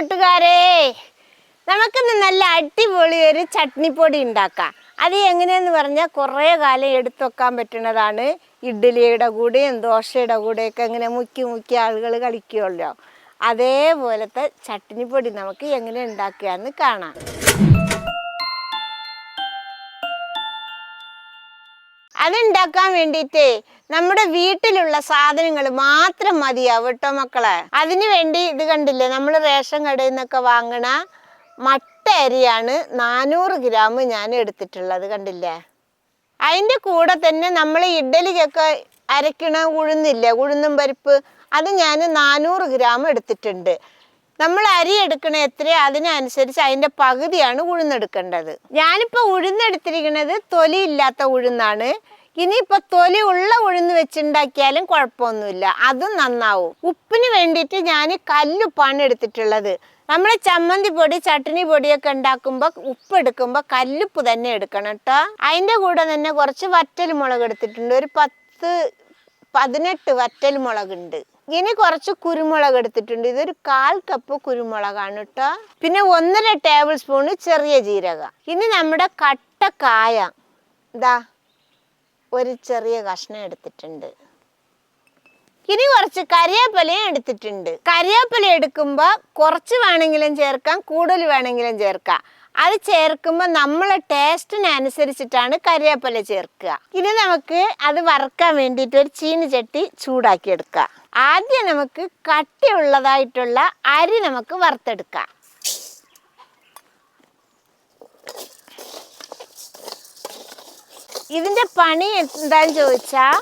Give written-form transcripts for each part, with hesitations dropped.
കൂട്ടുകാരെ, നമുക്കിന്ന് നല്ല അടിപൊളി ഒരു ചട്നിപ്പൊടി ഉണ്ടാക്കാം. അത് എങ്ങനെയെന്ന് പറഞ്ഞാൽ കുറേ കാലം എടുത്തു വെക്കാൻ പറ്റുന്നതാണ്. ഇഡ്ഡലിയുടെ കൂടെയും ദോശയുടെ കൂടെയൊക്കെ ഇങ്ങനെ മുക്കി മുക്കി ആളുകൾ കളിക്കുമല്ലോ. അതേപോലത്തെ ചട്നിപ്പൊടി നമുക്ക് എങ്ങനെ ഉണ്ടാക്കുകയെന്ന് കാണാം. അതുണ്ടാക്കാൻ വേണ്ടിയിട്ട് നമ്മുടെ വീട്ടിലുള്ള സാധനങ്ങൾ മാത്രം മതിയാവും കേട്ടോ മക്കളെ. അതിനു വേണ്ടി ഇത് കണ്ടില്ലേ, നമ്മൾ റേഷൻ കടയിൽ നിന്നൊക്കെ വാങ്ങണ മട്ട അരിയാണ് 400 ഗ്രാം ഞാൻ എടുത്തിട്ടുള്ളത്. കണ്ടില്ലേ? അതിൻ്റെ കൂടെ തന്നെ നമ്മൾ ഇഡ്ഡലിക്കൊക്കെ അരക്കണ ഉഴുന്നില്ലേ, ഉഴുന്നും പരിപ്പ്, അത് ഞാൻ 400 ഗ്രാം എടുത്തിട്ടുണ്ട്. നമ്മൾ അരി എടുക്കണ എത്രയോ അതിനനുസരിച്ച് അതിൻ്റെ പകുതിയാണ് ഉഴുന്നെടുക്കേണ്ടത്. ഞാനിപ്പോൾ ഉഴുന്നെടുത്തിരിക്കുന്നത് തൊലി ഇല്ലാത്ത ഉഴുന്നാണ്. ഇനിയിപ്പോൾ തൊലി ഉള്ള ഉഴുന്ന് വെച്ചുണ്ടാക്കിയാലും കുഴപ്പമൊന്നുമില്ല, അതും നന്നാവും. ഉപ്പിന് വേണ്ടിയിട്ട് ഞാൻ കല്ലുപ്പാണ് എടുത്തിട്ടുള്ളത്. നമ്മൾ ചമ്മന്തി പൊടി ചട്നി പൊടിയൊക്കെ ഉണ്ടാക്കുമ്പോൾ ഉപ്പ് എടുക്കുമ്പോൾ കല്ലുപ്പ് തന്നെ എടുക്കണം കേട്ടോ. അതിൻ്റെ കൂടെ തന്നെ കുറച്ച് വറ്റൽ മുളക് എടുത്തിട്ടുണ്ട്. ഒരു 10-18 വറ്റൽ മുളകുണ്ട്. ഇനി കുറച്ച് കുരുമുളക് എടുത്തിട്ടുണ്ട്. ഇതൊരു 1/4 കപ്പ് കുരുമുളകാണ് കേട്ടോ. പിന്നെ 1.5 ടേബിൾ സ്പൂണ് ചെറിയ ജീരകം. ഇനി നമ്മുടെ കട്ടക്കായ ഇതാ ഒരു ചെറിയ കഷ്ണം എടുത്തിട്ടുണ്ട്. ഇനി കുറച്ച് കരിവേപ്പിലയും എടുത്തിട്ടുണ്ട്. കരിവേപ്പില എടുക്കുമ്പോൾ കുറച്ച് വേണമെങ്കിലും ചേർക്കാം, കൂടുതൽ വേണമെങ്കിലും ചേർക്കാം. അത് ചേർക്കുമ്പോൾ നമ്മളെ ടേസ്റ്റിനനുസരിച്ചിട്ടാണ് കരിവേപ്പില ചേർക്കുക. ഇനി നമുക്ക് അത് വറുക്കാൻ വേണ്ടിയിട്ട് ഒരു ചീനിച്ചട്ടി ചൂടാക്കി എടുക്കാം. ആദ്യം നമുക്ക് കട്ടിയുള്ളതായിട്ടുള്ള അരി നമുക്ക് വറുത്തെടുക്കാം. ഇതിൻ്റെ പണി എന്താണെന്ന് ചോദിച്ചാൽ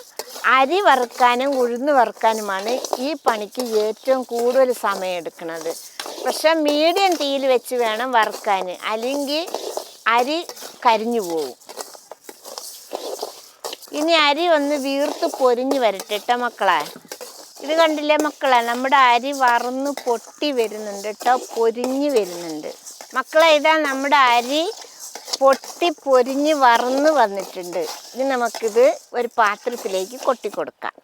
അരി വറുക്കാനും ഉഴുന്ന് വറുക്കാനുമാണ് ഈ പണിക്ക് ഏറ്റവും കൂടുതൽ സമയം എടുക്കുന്നത്. പക്ഷെ മീഡിയം തീയിൽ വെച്ച് വേണം വറുക്കാൻ, അല്ലെങ്കിൽ അരി കരിഞ്ഞു പോവും. ഇനി അരി ഒന്ന് വീർത്ത് പൊരിഞ്ഞ് വരട്ടെ മക്കളെ. ഇത് കണ്ടില്ലേ മക്കളെ, നമ്മുടെ അരി വറന്ന് പൊട്ടി വരുന്നുണ്ട് കേട്ടോ, പൊരിഞ്ഞ് വരുന്നുണ്ട് മക്കളെ. ഇതാ നമ്മുടെ അരി പൊട്ടി പൊരിഞ്ഞ് വറന്ന് വന്നിട്ടുണ്ട്. ഇനി നമുക്കിത് ഒരു പാത്രത്തിലേക്ക് കൊട്ടിക്കൊടുക്കാം.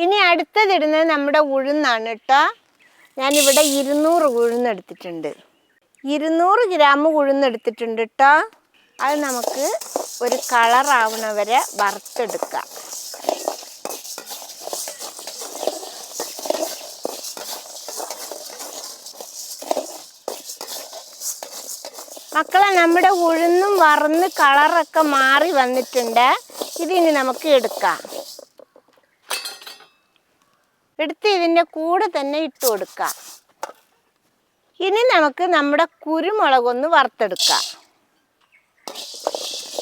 ഇനി അടുത്തതിടുന്നത് നമ്മുടെ ഉഴുന്നാണ് കേട്ടോ. ഞാനിവിടെ 200 ഉഴുന്നെടുത്തിട്ടുണ്ട്. 200 ഗ്രാം ഉഴുന്നെടുത്തിട്ടുണ്ട് കേട്ടോ. അത് നമുക്ക് ഒരു കളറാവണ വരെ വറുത്തെടുക്കാം. മക്കളെ, നമ്മുടെ ഉഴുന്നും വറന്ന് കളറൊക്കെ മാറി വന്നിട്ടുണ്ട്. ഇതിനി നമുക്ക് എടുക്കാം. എടുത്ത് ഇതിൻ്റെ കൂടെ തന്നെ ഇട്ട് കൊടുക്കാം. ഇനി നമുക്ക് നമ്മുടെ കുരുമുളകൊന്ന് വറുത്തെടുക്കാം.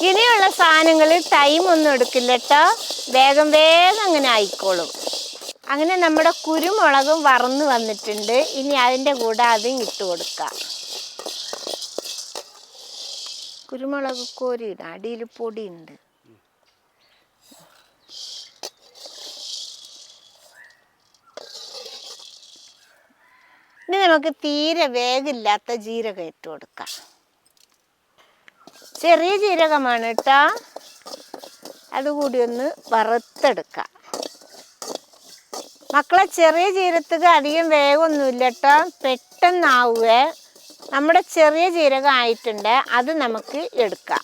ഇനിയുള്ള സാധനങ്ങൾ ടൈമൊന്നും എടുക്കില്ല കേട്ടോ, വേഗം വേഗം അങ്ങനെ ആയിക്കോളും. അങ്ങനെ നമ്മുടെ കുരുമുളകും വറന്ന് വന്നിട്ടുണ്ട്. ഇനി അതിൻ്റെ കൂടെ അതും ഇട്ട് കൊടുക്കാം. കുരുമുളക് കോരിയിടാം, അടിയിൽ പൊടിയുണ്ട്. ഇനി നമുക്ക് തീരെ വേഗമില്ലാത്ത ജീരകം ഇട്ട് കൊടുക്കാം. ചെറിയ ജീരകമാണ് കേട്ടോ. അതുകൂടി ഒന്ന് വറുത്തെടുക്കാം. മക്കളെ, ചെറിയ ജീരകത്തിന് അധികം വേഗമൊന്നുമില്ല കേട്ടോ, പെട്ടെന്നാവുകയെ. നമ്മുടെ ചെറിയ ജീരകം ആയിട്ടുണ്ട്, അത് നമുക്ക് എടുക്കാം.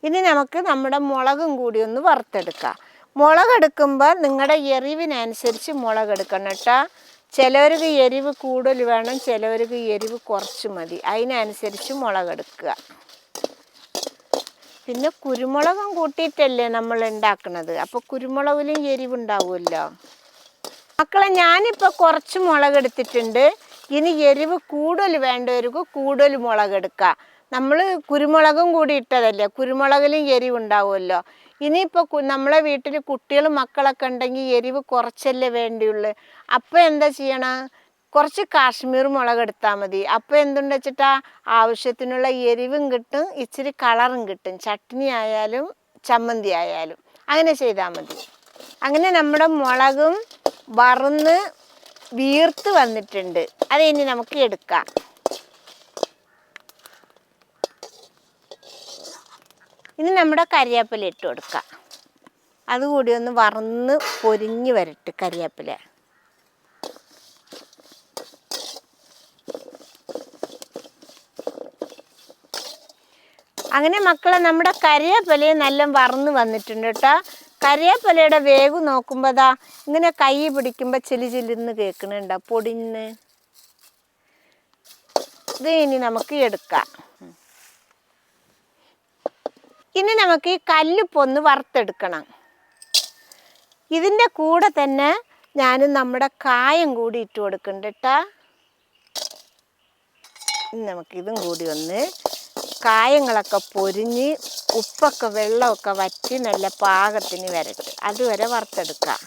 ഇനി നമുക്ക് നമ്മുടെ മുളകും കൂടി ഒന്ന് വറുത്തെടുക്കാം. മുളകെടുക്കുമ്പോൾ നിങ്ങളുടെ എരിവിനനുസരിച്ച് മുളകെടുക്കണം കേട്ടോ. ചിലവർക്ക് എരിവ് കൂടുതൽ വേണം, ചിലവർക്ക് എരിവ് കുറച്ച് മതി. അതിനനുസരിച്ച് മുളകെടുക്കുക. പിന്നെ കുരുമുളകും കൂട്ടിയിട്ടല്ലേ നമ്മൾ ഉണ്ടാക്കുന്നത്, അപ്പോൾ കുരുമുളകിലും എരിവുണ്ടാവുമല്ലോ. മക്കളെ, ഞാനിപ്പോൾ കുറച്ച് മുളകെടുത്തിട്ടുണ്ട്. ഇനി എരിവ് കൂടുതൽ വേണ്ടവർക്ക് കൂടുതൽ മുളകെടുക്കുക. നമ്മൾ കുരുമുളകും കൂടി ഇട്ടതല്ലേ, കുരുമുളകിലും എരിവുണ്ടാവുമല്ലോ. ഇനിയിപ്പോൾ നമ്മളെ വീട്ടിൽ കുട്ടികളും മക്കളൊക്കെ ഉണ്ടെങ്കിൽ എരിവ് കുറച്ചല്ലേ വേണ്ടിയുള്ളൂ. അപ്പോൾ എന്താ ചെയ്യണം, കുറച്ച് കാശ്മീർ മുളക് എടുത്താൽ മതി. അപ്പോൾ എന്തുണ്ട് വെച്ചിട്ടാ, ആവശ്യത്തിനുള്ള എരിവും കിട്ടും, ഇച്ചിരി കളറും കിട്ടും. ചട്നി ആയാലും ചമ്മന്തി ആയാലും അങ്ങനെ ചെയ്താൽ മതി. അങ്ങനെ നമ്മുടെ മുളകും വറന്ന് വീർത്ത് വന്നിട്ടുണ്ട്. അത് ഇനി നമുക്ക് എടുക്കാം. ഇനി നമ്മുടെ കരിവേപ്പില ഇട്ട് കൊടുക്കാം. അതുകൂടി ഒന്ന് വറന്ന് പൊരിഞ്ഞ് വരട്ടെ കരിവേപ്പില. അങ്ങനെ മക്കളെ നമ്മുടെ കരിവേപ്പില നല്ല വറന്ന് വന്നിട്ടുണ്ട് കേട്ടോ. കരിവേപ്പിലയുടെ വേവ് നോക്കുമ്പോൾ ദാ ഇങ്ങനെ കൈ പിടിക്കുമ്പോൾ ചില്ലിന്ന് കേൾക്കണുണ്ടോ പൊടിന്ന്. ഇത് ഇനി നമുക്ക് എടുക്കാം. ഇനി നമുക്ക് ഈ കല്ലുപ്പൊന്ന് വറുത്തെടുക്കണം. ഇതിൻ്റെ കൂടെ തന്നെ ഞാൻ നമ്മുടെ കായം കൂടി ഇട്ട് കൊടുക്കുന്നുണ്ട് കേട്ടോ. നമുക്കിതും കൂടി ഒന്ന് കായങ്ങളൊക്കെ പൊരിഞ്ഞ് ഉപ്പൊക്കെ വെള്ളമൊക്കെ വറ്റി നല്ല പാകത്തിന് വരട്ടെ. അതുവരെ വറുത്തെടുക്കുക.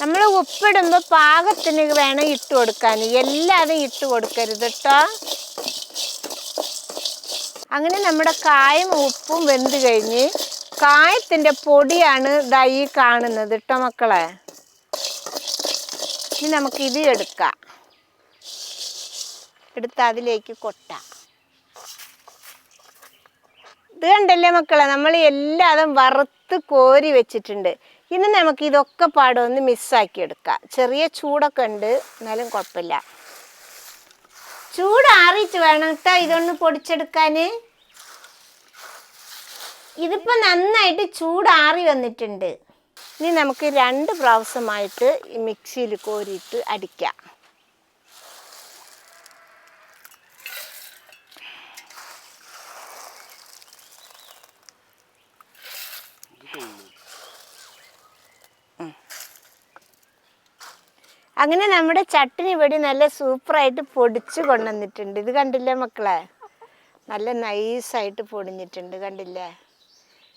നമ്മൾ ഉപ്പിടുമ്പോൾ പാകത്തിന് വേണം ഇട്ട് കൊടുക്കാൻ, എല്ലാതും ഇട്ട് കൊടുക്കരുത് കേട്ടോ. അങ്ങനെ നമ്മുടെ കായം ഉപ്പും വെന്ത് കഴിഞ്ഞ് കായത്തിൻ്റെ പൊടിയാണ് ദാ ഈ കാണുന്നത് കേട്ടോ മക്കളെ. ഇനി നമുക്കിത് എടുക്കാം. എടുത്ത് അതിലേക്ക് കൊട്ടാം. ഇത് കണ്ടല്ലേ മക്കളെ, നമ്മൾ എല്ലാതും വറുത്ത് കോരി വെച്ചിട്ടുണ്ട്. ഇനി നമുക്ക് ഇതൊക്കെ പാടൊന്ന് മിക്സാക്കി എടുക്കാം. ചെറിയ ചൂടൊക്കെ ഉണ്ട്, എന്നാലും കുഴപ്പമില്ല. ചൂടാറിയിട്ട് വേണം കേട്ടോ ഇതൊന്ന് പൊടിച്ചെടുക്കാൻ. ഇതിപ്പോൾ നന്നായിട്ട് ചൂടാറി വന്നിട്ടുണ്ട്. ഇനി നമുക്ക് 2 പ്രാവശ്യമായിട്ട് ഈ മിക്സിയിൽ കോരിയിട്ട് അടിക്കാം. അങ്ങനെ നമ്മുടെ ചട്ടിനി പൊടി നല്ല സൂപ്പറായിട്ട് പൊടിച്ച് കൊണ്ടുവന്നിട്ടുണ്ട്. ഇത് കണ്ടില്ലേ മക്കളെ, നല്ല നൈസായിട്ട് പൊടിഞ്ഞിട്ടുണ്ട് കണ്ടില്ലേ.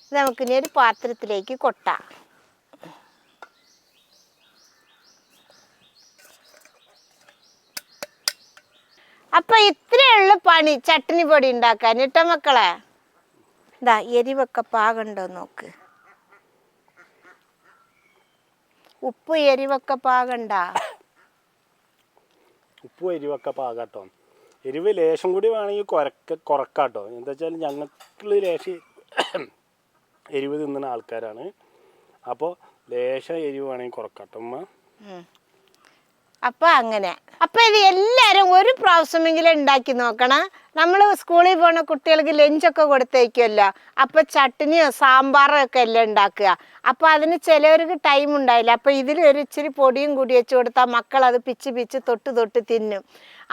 ഇത് നമുക്കിനി ഒരു പാത്രത്തിലേക്ക് കൊട്ടാം. അപ്പം ഇത്രയുള്ള പണി ചട്ടിനി പൊടി ഉണ്ടാക്കാൻ കേട്ടോ മക്കളെ. ഇതാ എരിവൊക്കെ പാകണ്ടോ നോക്ക്. ഉപ്പ് എരിവൊക്കെ പാകണ്ട. ഉപ്പ് എരിവൊക്കെ പാകാട്ടോ. എരിവ് ലേശം കൂടി വേണമെങ്കിൽ കുറക്കാട്ടോ. എന്താ വെച്ചാൽ ഞങ്ങൾക്ക് ലേശം എരിവ് തിന്നുന്ന ആൾക്കാരാണ്. അപ്പോൾ ലേശം എരിവ് വേണമെങ്കിൽ കുറക്കാട്ടോ അമ്മ. അപ്പം അങ്ങനെ. അപ്പം ഇത് എല്ലാവരും ഒരു പ്രാവശ്യമെങ്കിലും ഉണ്ടാക്കി നോക്കണം. നമ്മൾ സ്കൂളിൽ പോകുന്ന കുട്ടികൾക്ക് ലഞ്ചൊക്കെ കൊടുത്തേക്കുമല്ലോ. അപ്പം ചട്നിയോ സാമ്പാറോ ഒക്കെ അല്ലേ ഉണ്ടാക്കുക. അപ്പം അതിന് ചിലവർക്ക് ടൈം ഉണ്ടായില്ല. അപ്പം ഇതിൽ ഒരു ഇച്ചിരി പൊടിയും കൂടി വെച്ച് കൊടുത്താൽ മക്കൾ അത് പിച്ച് തൊട്ട് തിന്നും.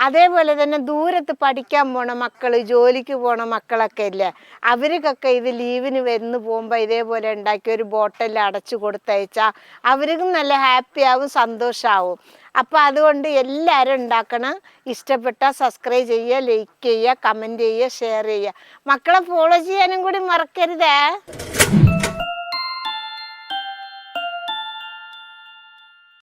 അതേപോലെ തന്നെ ദൂരത്ത് പഠിക്കാൻ പോണ മക്കൾ, ജോലിക്ക് പോണ മക്കളൊക്കെ ഇല്ലേ, അവർക്കൊക്കെ ഇത് ലീവിന് വന്ന് പോകുമ്പോൾ ഇതേപോലെ ഉണ്ടാക്കി ഒരു ബോട്ടിൽ അടച്ചു കൊടുത്തയച്ചാൽ അവർക്കും നല്ല ഹാപ്പി ആവും, സന്തോഷമാവും. അപ്പോൾ അതുകൊണ്ട് എല്ലാവരും ഉണ്ടാക്കണം. ഇഷ്ടപ്പെട്ടാൽ സബ്സ്ക്രൈബ് ചെയ്യുക, ലൈക്ക് ചെയ്യുക, കമൻറ്റ് ചെയ്യുക, ഷെയർ ചെയ്യുക. മക്കളെ ഫോളോ ചെയ്യാനും കൂടി മറക്കരുതേ.